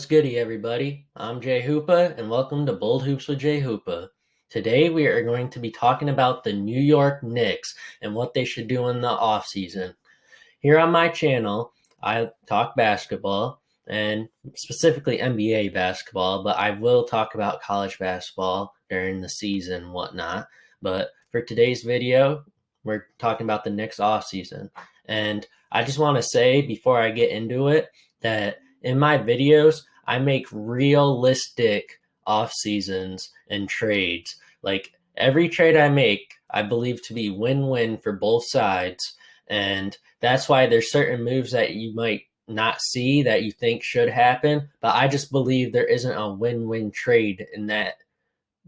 What's goody, everybody? I'm Jay Hoopa, and welcome to Bold Hoops with Jay Hoopa. Today, we are going to be talking about the New York Knicks and what they should do in the offseason. Here on my channel, I talk basketball and specifically NBA basketball, but I will talk about college basketball during the season and whatnot. But for today's video, we're talking about the Knicks offseason. And I just want to say before I get into it that in my videos, I make realistic off seasons and trades. Like every trade I make, I believe to be win-win for both sides. And that's why there's certain moves that you might not see that you think should happen. But I just believe there isn't a win-win trade in that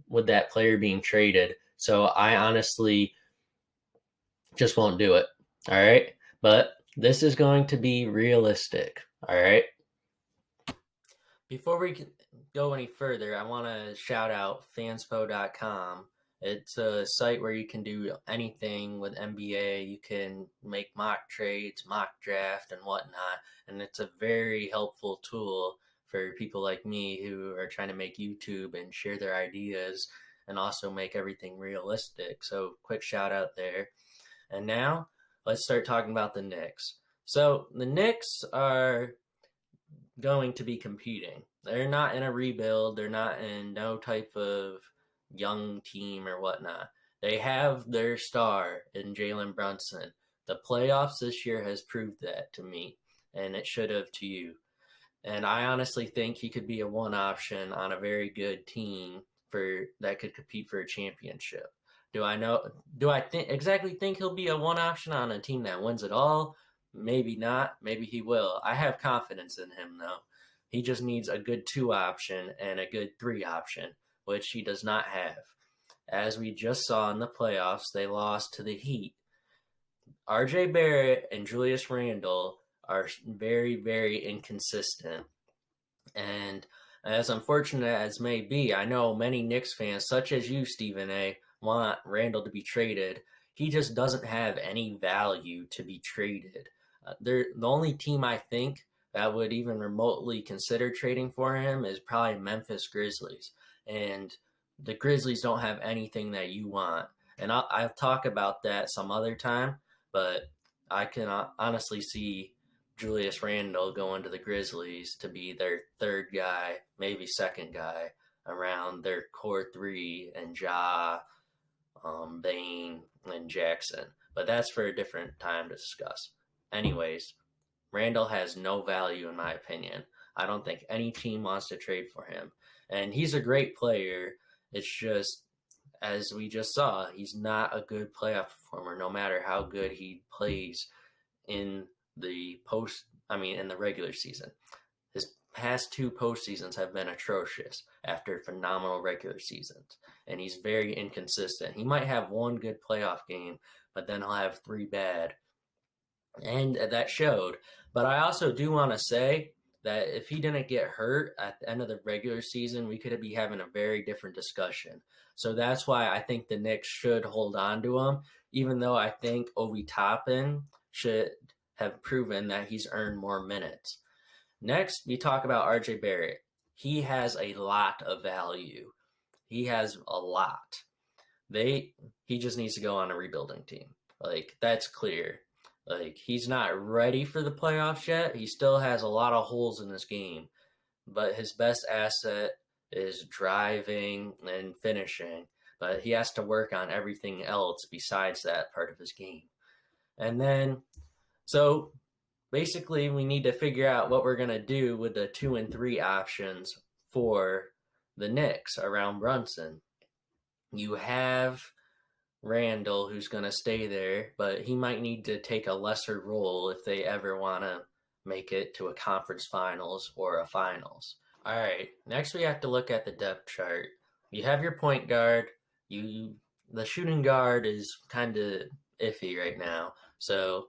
with that player being traded. So I honestly just won't do it. All right. But this is going to be realistic. All right. Before we go any further, I want to shout out fanspo.com. It's a site where you can do anything with NBA. You can make mock trades, mock draft, and whatnot. And it's a very helpful tool for people like me who are trying to make YouTube and share their ideas and also make everything realistic. So, quick shout out there. And now, let's start talking about the Knicks. So, the Knicks are going to be competing. They're not in a rebuild. They're not in no type of young team or whatnot. They have their star in Jalen Brunson. The playoffs this year has proved that to me, and it should have to you. And I honestly think he could be a one option on a very good team for that could compete for a championship. Do I know? Do I exactly think he'll be a one option on a team that wins it all? Maybe not. Maybe he will. I have confidence in him though. He just needs a good two option and a good three option, which he does not have. As we just saw in the playoffs, they lost to the Heat. RJ Barrett and Julius Randle are very, very inconsistent. And as unfortunate as may be, I know many Knicks fans, such as you, Stephen A., want Randle to be traded. He just doesn't have any value to be traded. The only team I think that would even remotely consider trading for him is probably Memphis Grizzlies. And the Grizzlies don't have anything that you want. And I'll talk about that some other time, but I can honestly see Julius Randle going to the Grizzlies to be their third guy, maybe second guy around their core three and Ja, Bain, and Jackson. But that's for a different time to discuss. Anyways, Randle has no value in my opinion. I don't think any team wants to trade for him. And he's a great player. It's just, as we just saw, he's not a good playoff performer no matter how good he plays in in the regular season. His past two postseasons have been atrocious after phenomenal regular seasons. And he's very inconsistent. He might have one good playoff game, but then he'll have three bad. And that showed. But I also do want to say that if he didn't get hurt at the end of the regular season, we could be having a very different discussion. So that's why I think the Knicks should hold on to him, even though I think Obi Toppin should have proven that he's earned more minutes. Next, we talk about RJ Barrett. He has a lot of value. He has a lot. He just needs to go on a rebuilding team. Like, that's clear. Like, he's not ready for the playoffs yet. He still has a lot of holes in his game. But his best asset is driving and finishing. But he has to work on everything else besides that part of his game. And then, so basically, we need to figure out what we're going to do with the 2 and 3 options for the Knicks around Brunson. You have Randle, who's going to stay there, but he might need to take a lesser role if they ever want to make it to a conference finals or a finals. All right, next we have to look at the depth chart. You have your point guard. The shooting guard is kind of iffy right now, so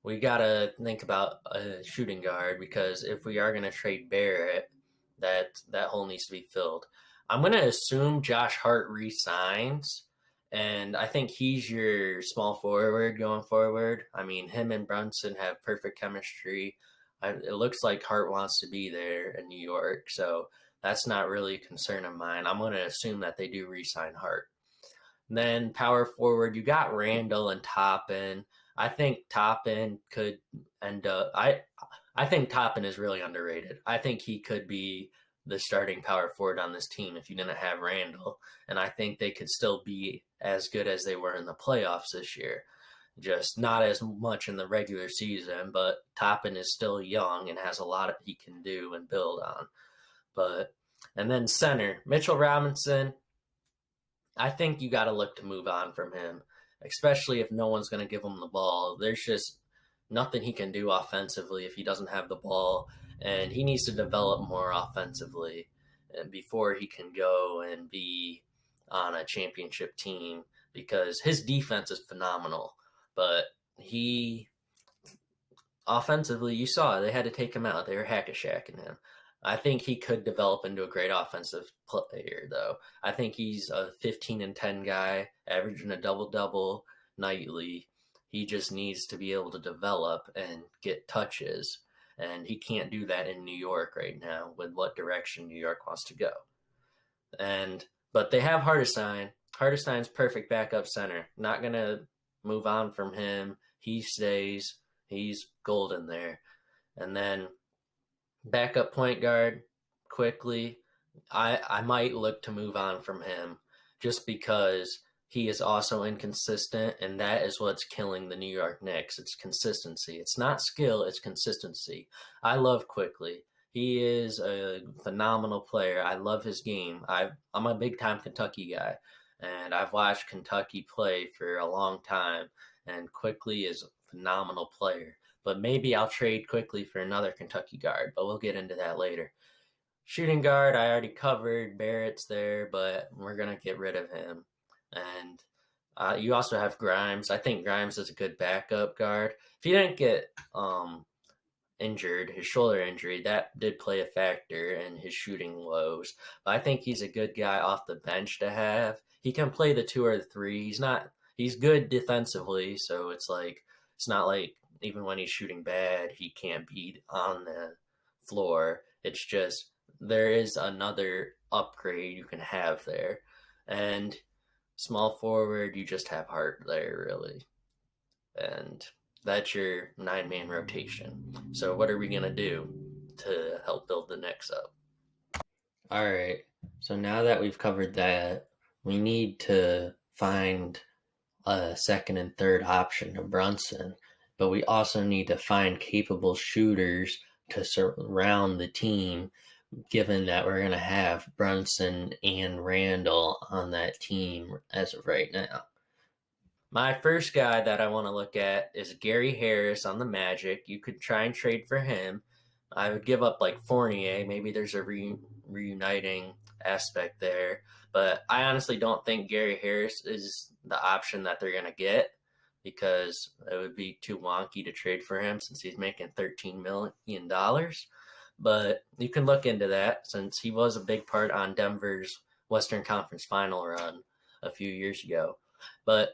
we got to think about a shooting guard because if we are going to trade Barrett, that hole needs to be filled. I'm going to assume Josh Hart resigns. And I think he's your small forward going forward. I mean, him and Brunson have perfect chemistry. It looks like Hart wants to be there in New York, so that's not really a concern of mine. I'm going to assume that they do re-sign Hart. Then power forward, you got Randall and Toppin. I think Toppin could end up. I think Toppin is really underrated. I think he could be the starting power forward on this team if you didn't have Randall, and I think they could still be as good as they were in the playoffs this year. Just not as much in the regular season, but Toppin is still young and has a lot of he can do and build on. But and then center Mitchell Robinson, I think you got to look to move on from him, especially if no one's going to give him the ball. There's just nothing he can do offensively if he doesn't have the ball, and he needs to develop more offensively before he can go and be on a championship team because his defense is phenomenal, but he offensively, you saw they had to take him out. They were hack-a-shacking him. I think he could develop into a great offensive player, though. I think he's a 15-10 guy, averaging a double-double nightly. He just needs to be able to develop and get touches, and he can't do that in New York right now with what direction New York wants to go. But they have Hartenstein. Hartenstein's perfect backup center. Not gonna move on from him. He stays. He's golden there. And then backup point guard, quickly. I might look to move on from him just because he is also inconsistent, and that is what's killing the New York Knicks. It's consistency. It's not skill, it's consistency. I love Quickly. He is a phenomenal player. I love his game. I'm a big time Kentucky guy, and I've watched Kentucky play for a long time, and Quickly is a phenomenal player. But maybe I'll trade Quickly for another Kentucky guard, but we'll get into that later. Shooting guard, I already covered. Barrett's there, but we're going to get rid of him. And you also have Grimes. I think Grimes is a good backup guard. If he didn't get injured, his shoulder injury, that did play a factor in his shooting woes. But I think he's a good guy off the bench to have. He can play the 2 or the 3. He's good defensively, so it's not like even when he's shooting bad, he can't be on the floor. It's just there is another upgrade you can have there. And small forward, you just have Hart there, really. And that's your 9-man rotation. So what are we going to do to help build the Knicks up? All right. So now that we've covered that, we need to find a second and third option to Brunson, but we also need to find capable shooters to surround the team, given that we're going to have Brunson and Randall on that team as of right now. My first guy that I want to look at is Gary Harris on the Magic. You could try and trade for him. I would give up like Fournier. Maybe there's a reuniting aspect there. But I honestly don't think Gary Harris is the option that they're going to get because it would be too wonky to trade for him since he's making $13 million. But you can look into that since he was a big part on Denver's Western Conference final run a few years ago. But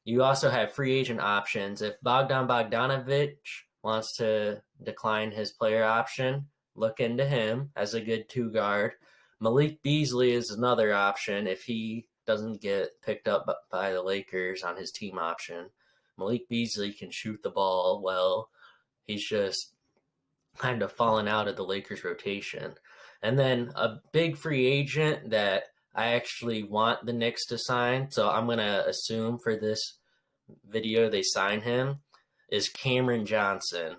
you also have free agent options. If Bogdan Bogdanovic wants to decline his player option, look into him as a good 2 guard. Malik Beasley is another option if he doesn't get picked up by the Lakers on his team option. Malik Beasley can shoot the ball well. He's just kind of fallen out of the Lakers rotation. And then a big free agent that I actually want the Knicks to sign, so I'm going to assume for this video they sign him, is Cameron Johnson.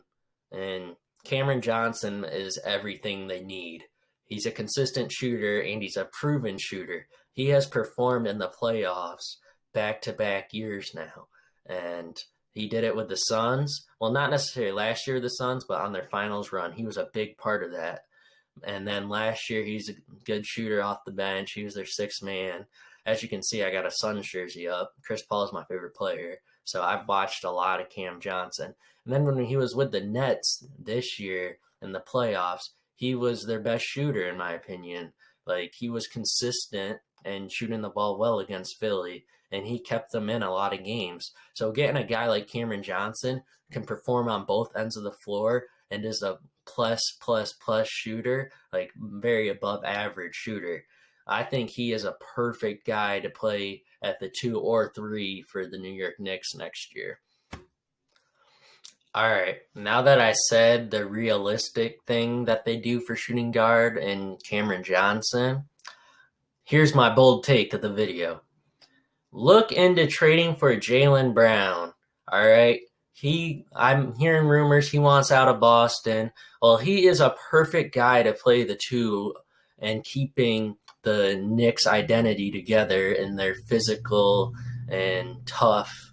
And Cameron Johnson is everything they need. He's a consistent shooter, and he's a proven shooter. He has performed in the playoffs back-to-back years now. And he did it with the Suns. Well, not necessarily last year with the Suns, but on their finals run, he was a big part of that. And then last year, he's a good shooter off the bench. He was their 6th man. As you can see, I got a Suns jersey up. Chris Paul is my favorite player. So I've watched a lot of Cam Johnson. And then when he was with the Nets this year in the playoffs, he was their best shooter, in my opinion. Like, he was consistent and shooting the ball well against Philly, and he kept them in a lot of games. So getting a guy like Cameron Johnson can perform on both ends of the floor and is a plus shooter, like very above average shooter. I think he is a perfect guy to play at the 2 or 3 for the New York Knicks next year. All right, now that I said the realistic thing that they do for shooting guard and Cameron Johnson, here's my bold take of the video. Look into trading for Jaylen Brown. All right. I'm hearing rumors he wants out of Boston. Well, he is a perfect guy to play the 2 and keeping the Knicks identity together in their physical and tough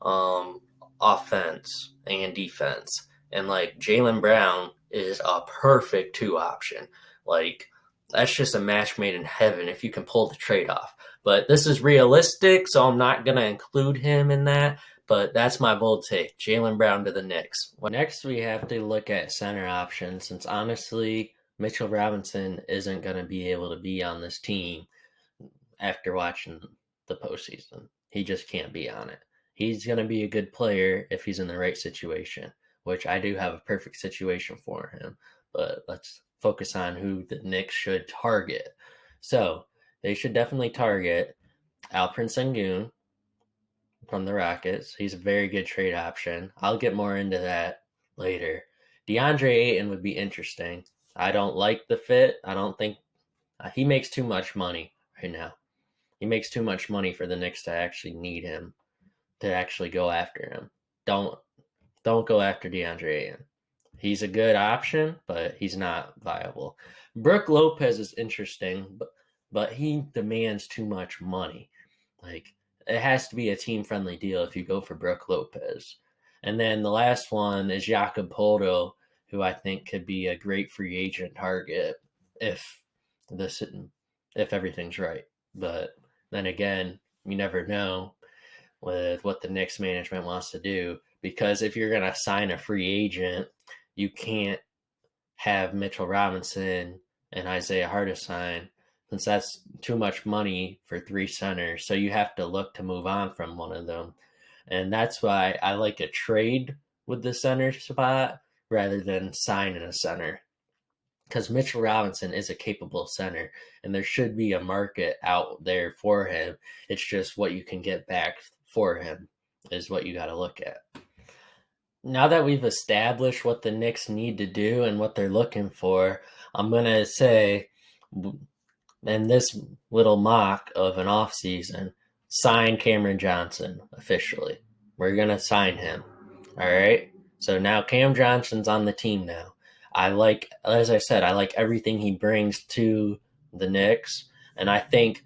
um, offense and defense. And like Jaylen Brown is a perfect 2 option. Like that's just a match made in heaven if you can pull the trade off. But this is realistic, so I'm not going to include him in that. But that's my bold take. Jaylen Brown to the Knicks. Next, we have to look at center options, since honestly, Mitchell Robinson isn't going to be able to be on this team after watching the postseason. He just can't be on it. He's going to be a good player if he's in the right situation, which I do have a perfect situation for him. But let's focus on who the Knicks should target. So they should definitely target Alperen Sengun from the Rockets. He's a very good trade option. I'll get more into that later. DeAndre Ayton would be interesting. I don't like the fit. I don't think he makes too much money right now. He makes too much money for the Knicks to actually need him, to actually go after him. Don't go after DeAndre Ayton. He's a good option, but he's not viable. Brook Lopez is interesting, but he demands too much money. Like it has to be a team-friendly deal if you go for Brook Lopez. And then the last one is Jakob Poeltl, who I think could be a great free agent target if everything's right. But then again, you never know with what the Knicks management wants to do, because if you're going to sign a free agent, you can't have Mitchell Robinson and Isaiah Hartenstein, since that's too much money for 3 centers. So you have to look to move on from one of them. And that's why I like a trade with the center spot rather than signing a center. Because Mitchell Robinson is a capable center, and there should be a market out there for him. It's just what you can get back for him is what you got to look at. Now that we've established what the Knicks need to do and what they're looking for, I'm going to say, in this little mock of an offseason, sign Cameron Johnson officially. We're going to sign him. All right? So now Cam Johnson's on the team now. As I said, I like everything he brings to the Knicks. And I think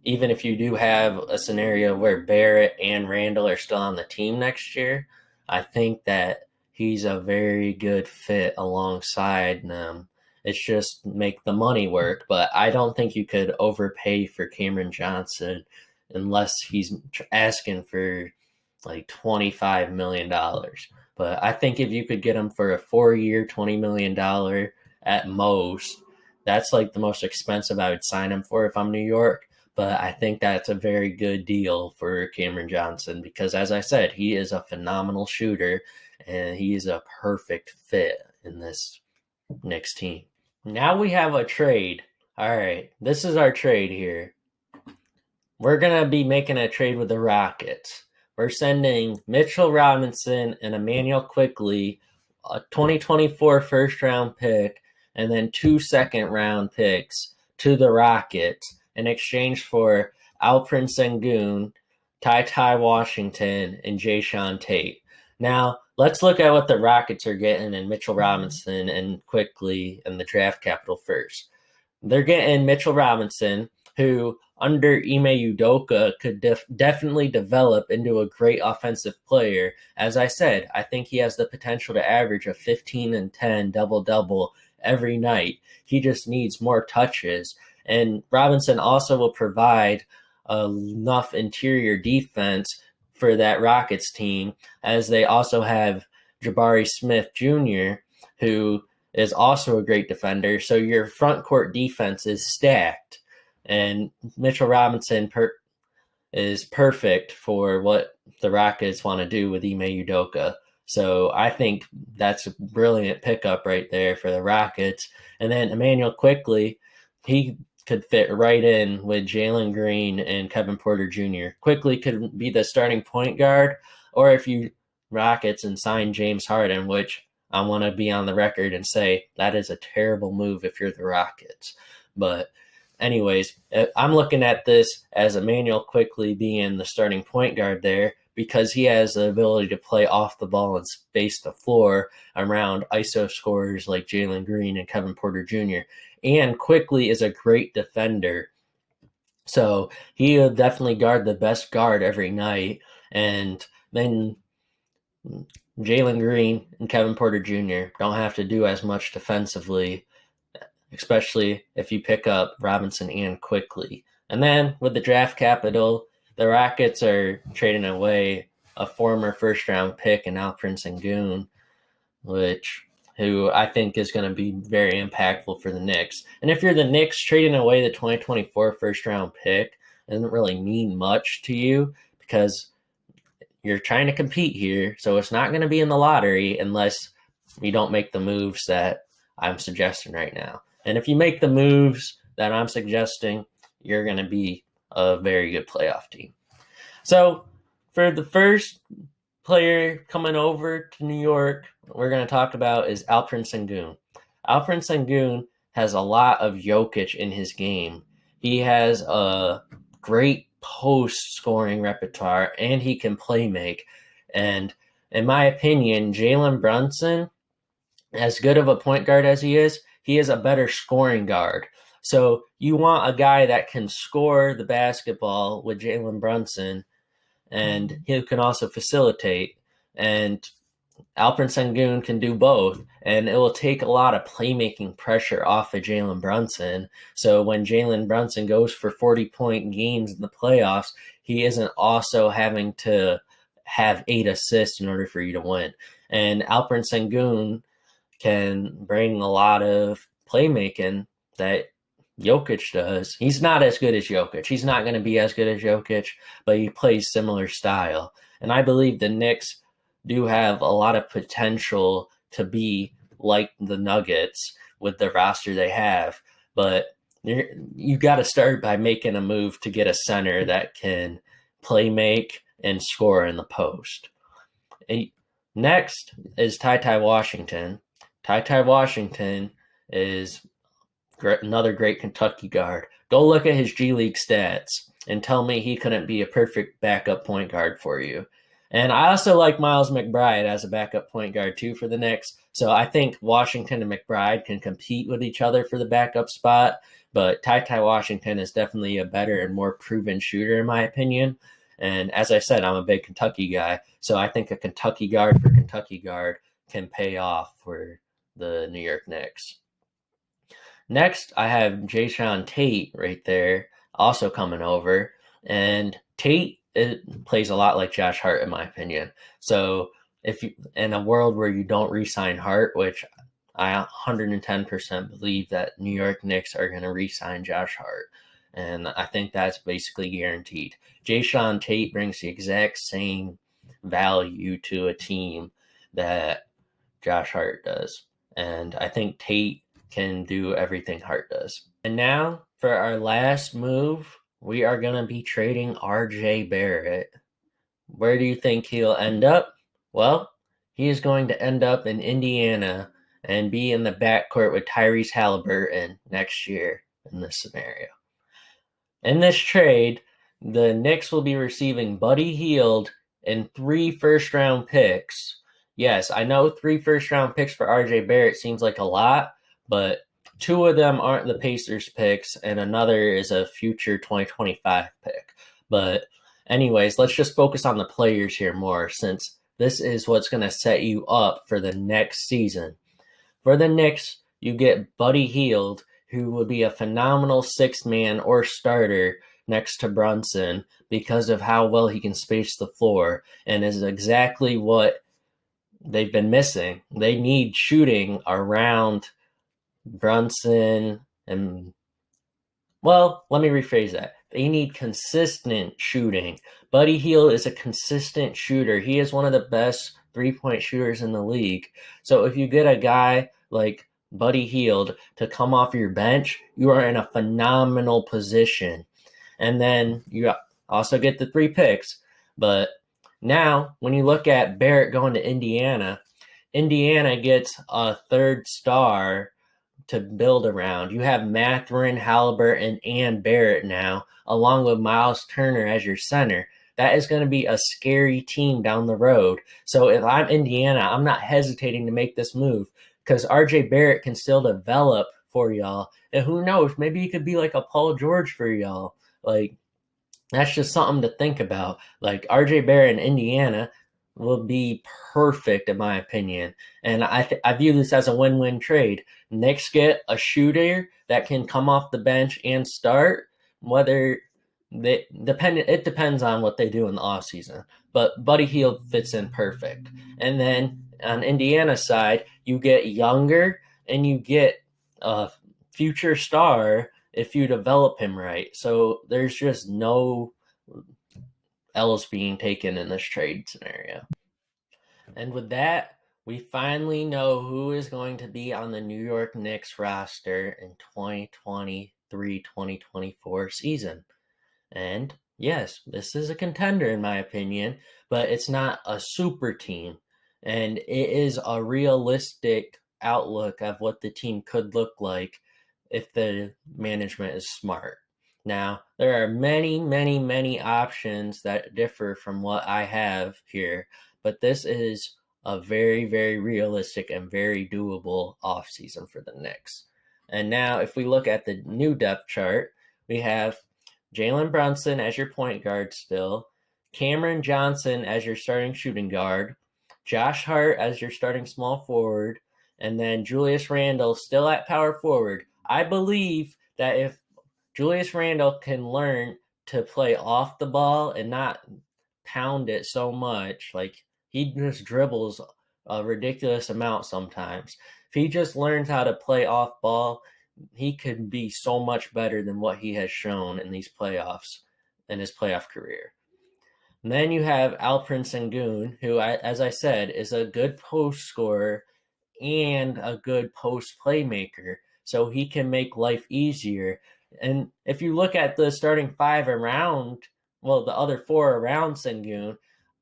even if you do have a scenario where Barrett and Randall are still on the team next year, I think that he's a very good fit alongside them. It's just make the money work, but I don't think you could overpay for Cameron Johnson unless he's asking for like $25 million. But I think if you could get him for a 4-year, $20 million at most, that's like the most expensive I would sign him for if I'm New York. But I think that's a very good deal for Cameron Johnson because, as I said, he is a phenomenal shooter and he is a perfect fit in this Knicks team. Now we have a trade. All right, this is our trade here. We're going to be making a trade with the Rockets. We're sending Mitchell Robinson and Emmanuel Quickley, a 2024 first-round pick, and then 2 second-round picks to the Rockets in exchange for Alperen Sengun, Ty Washington, and Jayshawn Tate. Now, let's look at what the Rockets are getting in Mitchell Robinson and Quickley and the draft capital first. They're getting Mitchell Robinson, who under Ime Udoka could definitely develop into a great offensive player. As I said, I think he has the potential to average a 15 and 10 double-double every night. He just needs more touches. And Robinson also will provide enough interior defense for that Rockets team, as they also have Jabari Smith Jr., who is also a great defender. So your front court defense is stacked. And Mitchell Robinson is perfect for what the Rockets want to do with Ime Udoka. So I think that's a brilliant pickup right there for the Rockets. And then Emmanuel Quickly, he could fit right in with Jalen Green and Kevin Porter Jr. Quickly could be the starting point guard, or if you Rockets and sign James Harden, which I want to be on the record and say that is a terrible move if you're the Rockets. But anyways, I'm looking at this as Emmanuel Quickly being the starting point guard there because he has the ability to play off the ball and space the floor around ISO scorers like Jalen Green and Kevin Porter Jr. And Quickly is a great defender. So he'll definitely guard the best guard every night. And then Jalen Green and Kevin Porter Jr. don't have to do as much defensively, especially if you pick up Robinson and Quickly. And then with the draft capital, the Rockets are trading away a former first round pick in Alperen Sengun, who I think is going to be very impactful for the Knicks. And if you're the Knicks, trading away the 2024 first round pick doesn't really mean much to you because you're trying to compete here. So it's not going to be in the lottery unless you don't make the moves that I'm suggesting right now. And if you make the moves that I'm suggesting, you're going to be a very good playoff team. So for the first player coming over to New York, we're going to talk about is Alperen Sengun. Alperen Sengun has a lot of Jokic in his game. He has a great post scoring repertoire and he can play make. And in my opinion, Jalen Brunson, as good of a point guard as he is a better scoring guard. So you want a guy that can score the basketball with Jalen Brunson and he can also facilitate. And Alperen Sengun can do both, and it will take a lot of playmaking pressure off of Jalen Brunson. So when Jalen Brunson goes for 40-point games in the playoffs, he isn't also having to have 8 assists in order for you to win. And Alperen Sengun can bring a lot of playmaking that Jokic does. He's not as good as Jokic. He's not going to be as good as Jokic, but he plays similar style. And I believe the Knicks do have a lot of potential to be like the Nuggets with the roster they have. But you got to start by making a move to get a center that can play make and score in the post. And next is Ty Washington. Ty Washington is another great Kentucky guard. Go look at his G League stats and tell me he couldn't be a perfect backup point guard for you. And I also like Miles McBride as a backup point guard too for the Knicks. So I think Washington and McBride can compete with each other for the backup spot. But Ty Washington is definitely a better and more proven shooter in my opinion. And as I said, I'm a big Kentucky guy. So I think a Kentucky guard for Kentucky guard can pay off for the New York Knicks. Next, I have Jayshawn Tate right there, also coming over. And Tate plays a lot like Josh Hart, in my opinion. So if you in a world where you don't re-sign Hart, which I 110% believe that New York Knicks are going to re-sign Josh Hart. And I think that's basically guaranteed. Jayshawn Tate brings the exact same value to a team that Josh Hart does. And I think Tate can do everything Hart does. And now for our last move, we are going to be trading RJ Barrett. Where do you think he'll end up? Well, he is going to end up in Indiana and be in the backcourt with Tyrese Halliburton next year in this scenario. In this trade, the Knicks will be receiving Buddy Hield and 3 first-round picks. Yes, I know 3 first-round picks for RJ Barrett seems like a lot, but 2 of them aren't the Pacers picks, and another is a future 2025 pick. But anyways, let's just focus on the players here more, since this is what's going to set you up for the next season. For the Knicks, you get Buddy Hield, who will be a phenomenal 6th man or starter next to Brunson because of how well he can space the floor, and is exactly what they've been missing. They need shooting around Brunson and, well, let me rephrase that. They need consistent shooting. Buddy Hield is a consistent shooter. He is one of the best 3-point shooters in the league. So if you get a guy like Buddy Hield to come off your bench, you are in a phenomenal position. And then you also get the 3 picks. But now, when you look at Barrett going to Indiana, Indiana gets a third star to build around. You have Mathurin, Halliburton, and Barrett now, along with Miles Turner as your center. That is going to be a scary team down the road. So if I'm Indiana, I'm not hesitating to make this move because RJ Barrett can still develop for y'all. And who knows, maybe he could be like a Paul George for y'all. Like, that's just something to think about. Like RJ Barrett in Indiana will be perfect in my opinion, and I view this as a win-win trade. Knicks get a shooter that can come off the bench and start. Whether it depends on what they do in the offseason. But Buddy Hield fits in perfect. And then on Indiana's side, you get younger and you get a future star if you develop him right. So there's just no L's being taken in this trade scenario. And with that, we finally know who is going to be on the New York Knicks roster in 2023-2024 season. And yes, this is a contender in my opinion, but it's not a super team. And it is a realistic outlook of what the team could look like if the management is smart. Now, there are many, many, many options that differ from what I have here, but this is a very, very realistic and very doable offseason for the Knicks. And now, if we look at the new depth chart, we have Jalen Brunson as your point guard still, Cameron Johnson as your starting shooting guard, Josh Hart as your starting small forward, and then Julius Randle still at power forward. I believe that if Julius Randle can learn to play off the ball and not pound it so much, like he just dribbles a ridiculous amount sometimes. If he just learns how to play off ball, he could be so much better than what he has shown in these playoffs in his playoff career. And then you have Alperen Sengun, who, as I said, is a good post scorer and a good post playmaker, so he can make life easier. And if you look at the starting 5 around, well, the other 4 around Sengun,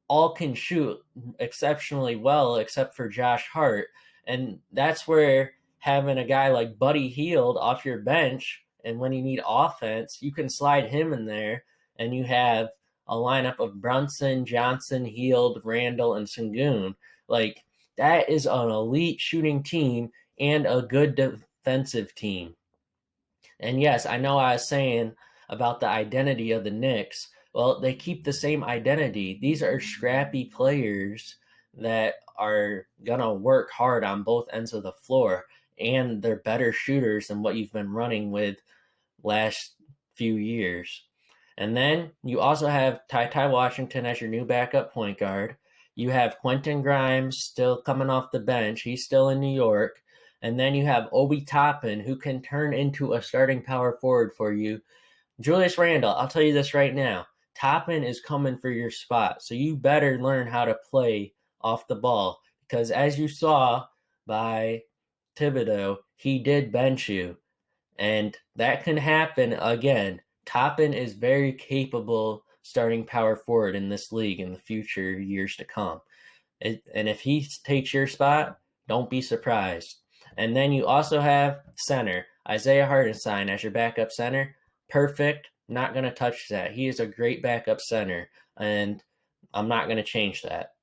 all can shoot exceptionally well except for Josh Hart. And that's where having a guy like Buddy Hield off your bench, and when you need offense, you can slide him in there, and you have a lineup of Brunson, Johnson, Hield, Randle, and Sengun. Like, that is an elite shooting team and a good defensive team. And yes, I know I was saying about the identity of the Knicks. Well, they keep the same identity. These are scrappy players that are going to work hard on both ends of the floor, and they're better shooters than what you've been running with last few years. And then you also have Ty Washington as your new backup point guard. You have Quentin Grimes still coming off the bench. He's still in New York. And then you have Obi Toppin, who can turn into a starting power forward for you. Julius Randle, I'll tell you this right now. Toppin is coming for your spot. So you better learn how to play off the ball. Because as you saw by Thibodeau, he did bench you. And that can happen again. Toppin is very capable starting power forward in this league in the future years to come. And if he takes your spot, don't be surprised. And then you also have center, Isaiah Hartenstein as your backup center. Perfect. Not going to touch that. He is a great backup center, and I'm not going to change that.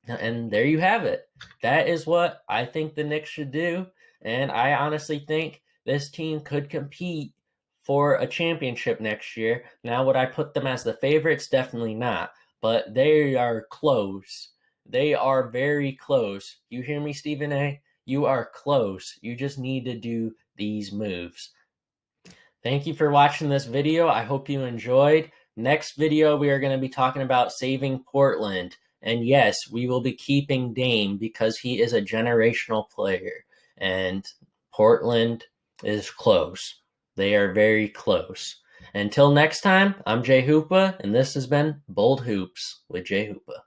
And there you have it. That is what I think the Knicks should do. And I honestly think this team could compete for a championship next year. Now, would I put them as the favorites? Definitely not. But they are close. They are very close. You hear me, Stephen A? You are close. You just need to do these moves. Thank you for watching this video. I hope you enjoyed. Next video, we are going to be talking about saving Portland. And yes, we will be keeping Dame because he is a generational player. And Portland is close. They are very close. Until next time, I'm Jay Hoopa, and this has been Bold Hoops with Jay Hoopa.